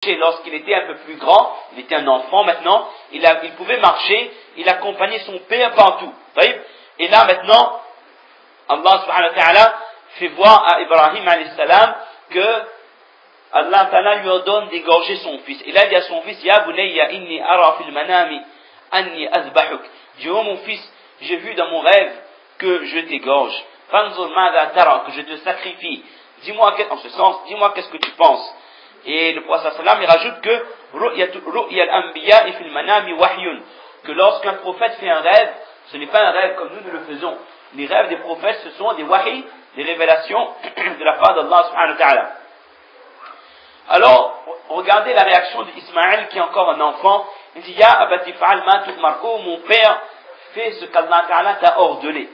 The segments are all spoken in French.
lorsqu'il était un peu plus grand, il était un enfant maintenant, il pouvait marcher, il accompagnait son père partout. Et là maintenant, Allah subhanahu wa ta'ala fait voir à Ibrahim alayhi salam que Allah ta'ala lui ordonne d'égorger son fils. Et là il dit à son fils, Ya bunayya inni ara fil manami anni azbahuk. Dit, oh mon fils, j'ai vu dans mon rêve que je t'égorge. Fanzur madha tara, que je te sacrifie. Dis-moi, en ce sens, dis-moi qu'est-ce que tu penses. Et le prophète sallam il rajoute que ru'ya al-anbiya fil manami wahyun, que lorsqu'un prophète fait un rêve, ce n'est pas un rêve comme nous le faisons. Les rêves des prophètes, ce sont des wahi, des révélations de la part d'Allah subhanahu wa ta'ala. Alors, regardez la réaction d'Ismaël qui est encore un enfant. Il dit, Ya abati fa'al ma tu'mar, oh mon père, fais ce qu'Allah ta'ala t'a ordonné.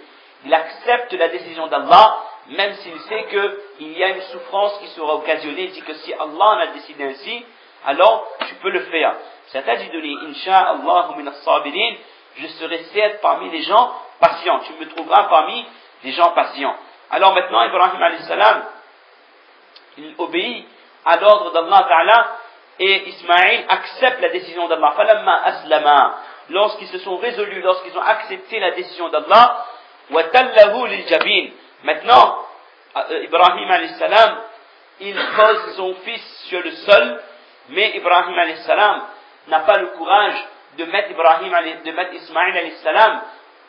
Il accepte la décision d'Allah, même s'il sait qu'il y a une souffrance qui sera occasionnée. Il dit que si Allah en a décidé ainsi, alors tu peux le faire. C'est-à-dire, Incha'Allah min as-sabirin, je serai certes parmi les gens patients. Tu me trouveras parmi les gens patients. Alors maintenant, Ibrahim alayhi salam, il obéit à l'ordre d'Allah Ta'ala et Ismaïl accepte la décision d'Allah. Falamma aslama, lorsqu'ils se sont résolus, lorsqu'ils ont accepté la décision d'Allah, wa tallahu lil jabin. Maintenant, Ibrahim alayhi salam, il pose son fils sur le sol, mais Ibrahim alayhi salam n'a pas le courage de mettre Ismaïl alayhi salam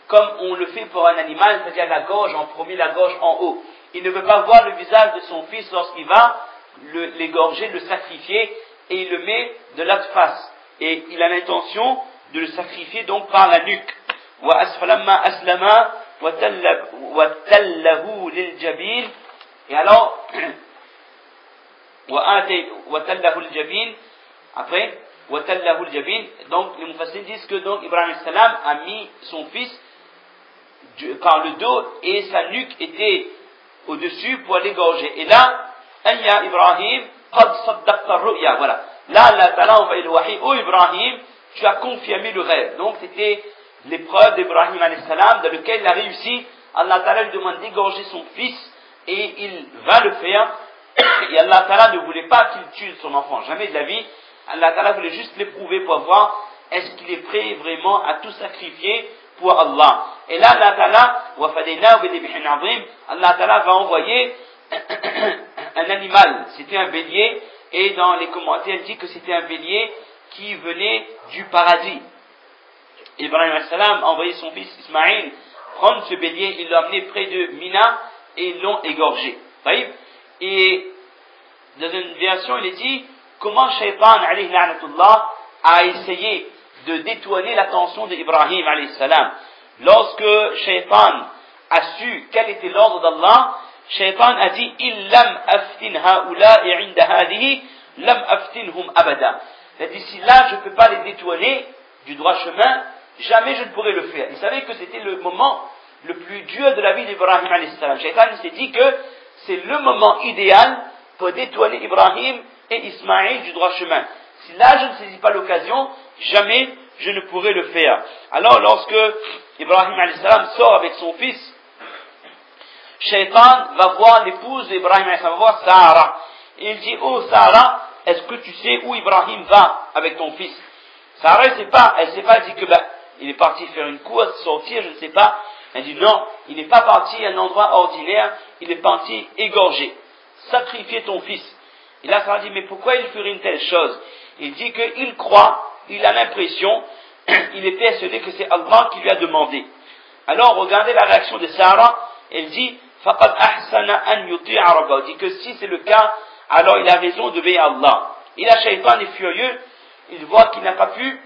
comme on le fait pour un animal, c'est-à-dire la gorge en premier, la gorge en haut. Il ne veut pas voir le visage de son fils lorsqu'il va l'égorger, le sacrifier, et il le met de l'autre face. Et il a l'intention de le sacrifier donc par la nuque. Wa asfalamma aslama wa tallahu lil jabin. Et alors, wa tallahu lil jabin. Après, wa tallahu lil jabin. Donc, les mufassirs disent que donc Ibrahim salam a mis son fils par le dos et sa nuque était au-dessus pour l'égorger. Et là, Aya Ibrahim, qad saddaqta ar-ru'ya. Voilà. Là, Allah Ta'ala envoie le wahi. Oh Ibrahim, tu as confirmé le rêve. Donc, c'était l'épreuve d'Ibrahim alayhi salam dans lequel il a réussi. Allah Ta'ala lui demande d'égorger son fils et il va le faire. Et Allah Ta'ala ne voulait pas qu'il tue son enfant. Jamais de la vie. Allah Ta'ala voulait juste l'éprouver pour voir est-ce qu'il est prêt vraiment à tout sacrifier pour Allah. Et là, Allah Ta'ala, wa fadaynahu bi dhibhin 'azim, Allah Ta'ala va envoyer un animal, c'était un bélier, et dans les commentaires, il dit que c'était un bélier qui venait du paradis. Ibrahim alayhi salam a envoyé son fils Ismaïl prendre ce bélier, il l'a amené près de Mina, et ils l'ont égorgé. Et dans une version, il est dit, comment Shaitan alayhi la'natullah a essayé de détourner l'attention d'Ibrahim alayhi salam. Lorsque Shaitan a su quel était l'ordre d'Allah, Shaitan a dit illam aftin haula'i 'inda hadihi lam aftinhum abada. Il a dit si là je ne peux pas les détourner du droit chemin, jamais je ne pourrai le faire. Il savait que c'était le moment le plus dur de la vie d'Ibrahim alayhi salam. Shaitan s'est dit que c'est le moment idéal pour détourner Ibrahim et Ismaïl du droit chemin. Si là je ne saisis pas l'occasion, jamais je ne pourrai le faire. Alors lorsque Ibrahim alayhi salam sort avec son fils, Shaitan va voir l'épouse d'Ibrahim alayhi salam, va voir Sarah. Et il dit, oh Sarah, est-ce que tu sais où Ibrahim va avec ton fils? Sarah, elle sait pas, elle dit que il est parti faire une course, sortir, je ne sais pas. Elle dit non, il n'est pas parti à un endroit ordinaire, il est parti égorger, sacrifier ton fils. Et là, Sarah dit, mais pourquoi il ferait une telle chose? Il dit qu'il croit, il a l'impression, il est persuadé que c'est Allah qui lui a demandé. Alors, regardez la réaction de Sarah, elle dit, faqad ahsana an yuti'a rabbahu. Il dit que si c'est le cas, alors il a raison d'obéir à Allah. Et là, Shaitan est furieux, il voit qu'il n'a pas pu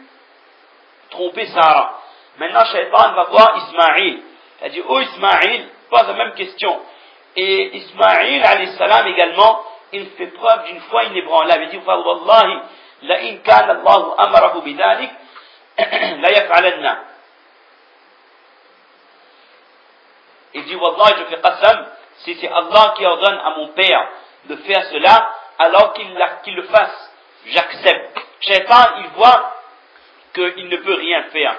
tromper Sarah. Maintenant, Shaitan va voir Ismaïl. Il dit, oh Ismaïl, pose la même question. Et Ismaïl, alayhi salam, également, il fait preuve d'une foi inébranlable. Il dit, wallahi, la in kana Allahu amarahu bidalik, la yaf'alanna. Il dit, wallahi, je fais qasam, si c'est Allah qui ordonne à mon père de faire cela, alors qu'il le fasse, j'accepte. Shaitan, il voit qu'il ne peut rien faire.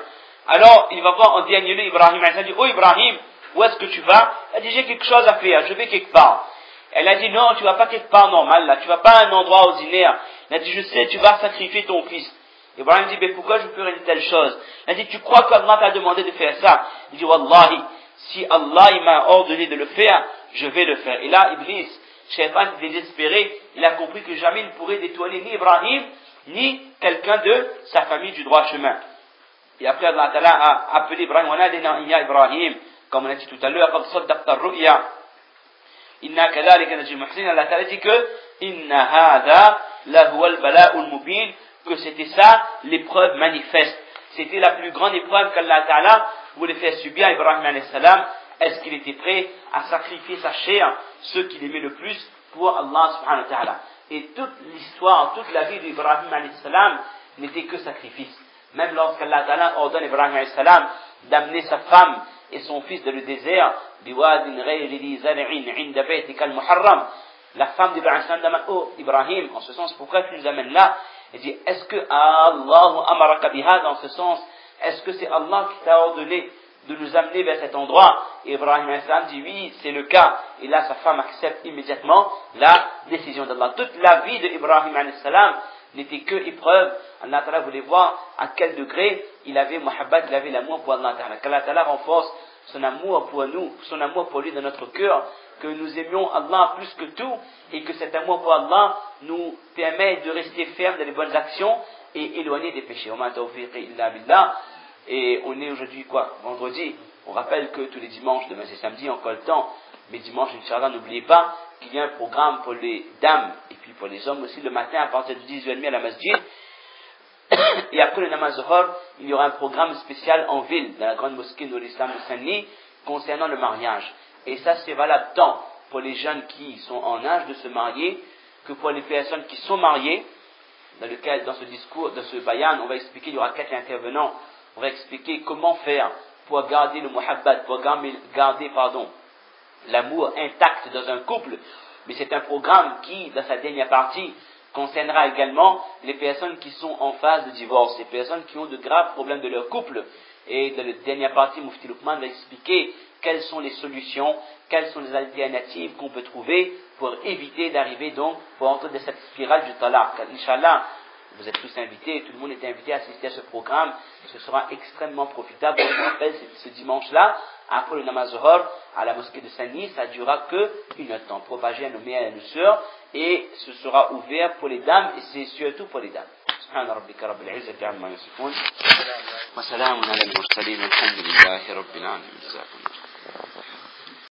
Alors, il va voir en dernier lieu Ibrahim. Il dit, oh Ibrahim, où est-ce que tu vas? Elle dit, j'ai quelque chose à faire, je vais quelque part. Elle a dit, non, tu vas pas quelque part normal, là, tu vas pas à un endroit ordinaire. Il a dit, je sais, tu vas sacrifier ton fils. Ibrahim dit, mais pourquoi je ferais une telle chose? Il a dit, tu crois qu'Allah t'a demandé de faire ça? Il dit, Wallahi, si Allah il m'a ordonné de le faire, je vais le faire. Et là, Iblis, Shaitan désespéré, il a compris que jamais il ne pourrait détourner ni Ibrahim, ni quelqu'un de sa famille du droit chemin. Et après, Allah Ta'ala a appelé Ibrahim, Ibrahim, comme on a dit tout à l'heure, Inna kadhalika najzil muhsinin. Allah Ta'ala dit que Inna hadha lahu al-bala'ul mubin, que c'était ça l'épreuve manifeste. C'était la plus grande épreuve qu'Allah Ta'ala voulait faire subir à Ibrahim alayhi salam. Est-ce qu'il était prêt à sacrifier sa chair, ceux qu'il aimait le plus, pour Allah subhanahu wa ta'ala? Et toute l'histoire, toute la vie d'Ibrahim alayhi salam n'était que sacrifice. Même lorsqu'Allah Ta'ala ordonne à Ibrahim alayhi salam d'amener sa femme et son fils dans le désert, la femme d'Ibrahim demande, oh Ibrahim, en ce sens, pourquoi tu nous amènes là? Il dit, est-ce que Allah amaraka bihad, en ce sens, est-ce que c'est Allah qui t'a ordonné de nous amener vers cet endroit? Et Ibrahim alayhi salam dit, oui, c'est le cas. Et là, sa femme accepte immédiatement la décision d'Allah. Toute la vie d'Ibrahim alayhi salam n'était que épreuve. Allah Ta'ala voulait voir à quel degré il avait muhabbat, il avait l'amour pour Allah Ta'ala. Qu'Allah Ta'ala renforce son amour pour nous, son amour pour lui dans notre cœur, que nous aimions Allah plus que tout, et que cet amour pour Allah nous permet de rester fermes dans les bonnes actions et éloigner des péchés. Et on est aujourd'hui quoi? Vendredi. On rappelle que tous les dimanches, demain c'est samedi, encore le temps, mais dimanche, Inch'Allah, n'oubliez pas qu'il y a un programme pour les dames et puis pour les hommes aussi le matin à partir de 10h30 à la masjid. Et après le namaz Zuhr, il y aura un programme spécial en ville, dans la grande mosquée de l'Islam de Saint-Denis, concernant le mariage. Et ça, c'est valable tant pour les jeunes qui sont en âge de se marier, que pour les personnes qui sont mariées, dans ce discours, dans ce bayan, on va expliquer, il y aura 4 intervenants, on va expliquer comment faire pour garder le muhabbat, pour garder l'amour intact dans un couple. Mais c'est un programme qui, dans sa dernière partie, concernera également les personnes qui sont en phase de divorce, les personnes qui ont de graves problèmes de leur couple. Et dans la dernière partie, Mufti Luqman va expliquer quelles sont les solutions, quelles sont les alternatives qu'on peut trouver pour éviter d'arriver donc, pour entrer dans cette spirale du talaq. Inch'Allah, vous êtes tous invités, tout le monde est invité à assister à ce programme. Ce sera extrêmement profitable. Je vous rappelle, ce dimanche-là, après le namaz Zuhr, à la mosquée de Saint-Denis, ça ne durera que 1 heure de temps. Propager à nos mères et à nos sœurs, et ce sera ouvert pour les dames, et c'est surtout pour les dames. سبحان ربك رب العزة عما يصفون وسلام على المرسلين والحمد لله رب العالمين.